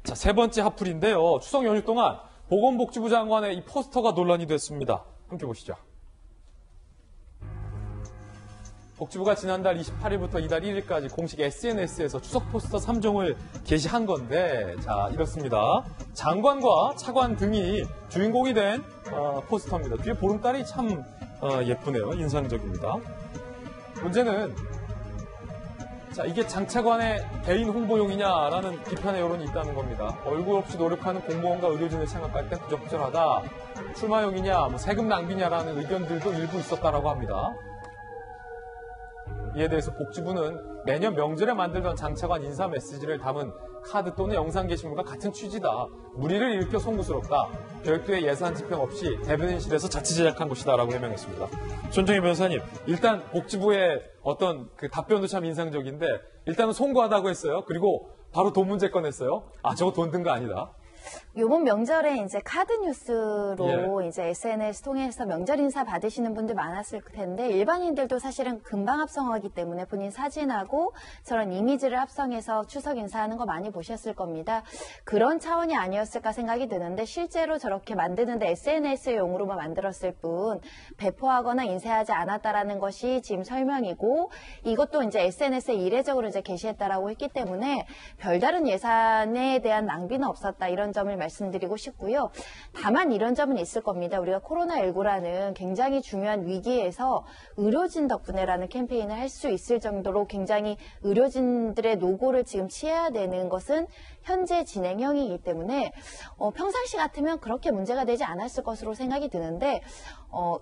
자, 세 번째 핫플인데요. 추석 연휴 동안 보건복지부 장관의 이 포스터가 논란이 됐습니다. 함께 보시죠. 복지부가 지난달 28일부터 이달 1일까지 공식 SNS에서 추석 포스터 3종을 게시한 건데, 자, 이렇습니다. 장관과 차관 등이 주인공이 된 포스터입니다. 뒤에 보름달이 참 예쁘네요. 인상적입니다. 문제는, 자, 이게 장 차관의 개인 홍보용이냐라는 비판의 여론이 있다는 겁니다. 얼굴 없이 노력하는 공무원과 의료진을 생각할 때 부적절하다. 출마용이냐, 세금 낭비냐라는 의견들도 일부 있었다라고 합니다. 이에 대해서 복지부는 매년 명절에 만들던 장차관 인사 메시지를 담은 카드 또는 영상 게시물과 같은 취지다. 무리를 일으켜 송구스럽다. 별도의 예산 집행 없이 대변인실에서 자체 제작한 것이다라고 해명했습니다. 손정희 변호사님, 일단 복지부의 어떤 그 답변도 참 인상적인데 일단은 송구하다고 했어요. 그리고 바로 돈 문제 꺼냈어요. 아, 저거 돈 든 거 아니다. 요번 명절에 이제 카드 뉴스로 이제 SNS 통해서 명절 인사 받으시는 분들 많았을 텐데 일반인들도 사실은 금방 합성하기 때문에 본인 사진하고 저런 이미지를 합성해서 추석 인사하는 거 많이 보셨을 겁니다. 그런 차원이 아니었을까 생각이 드는데 실제로 저렇게 만드는데 SNS용으로만 만들었을 뿐 배포하거나 인쇄하지 않았다라는 것이 지금 설명이고 이것도 이제 SNS에 이례적으로 이제 게시했다라고 했기 때문에 별다른 예산에 대한 낭비는 없었다 이런 점을 말씀드리고 싶고요. 다만 이런 점은 있을 겁니다. 우리가 코로나19라는 굉장히 중요한 위기에서 의료진 덕분에라는 캠페인을 할 수 있을 정도로 굉장히 의료진들의 노고를 지금 취해야 되는 것은 현재 진행형이기 때문에 평상시 같으면 그렇게 문제가 되지 않았을 것으로 생각이 드는데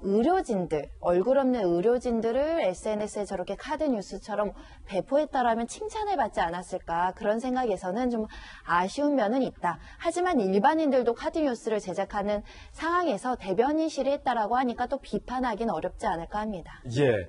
의료진들, 얼굴 없는 의료진들을 SNS에 저렇게 카드 뉴스처럼 배포했다라면 칭찬을 받지 않았을까 그런 생각에서는 좀 아쉬운 면은 있다. 하지만 일반인들도 카드 뉴스를 제작하는 상황에서 대변인실이 했다라고 하니까 또 비판하기는 어렵지 않을까 합니다. 예.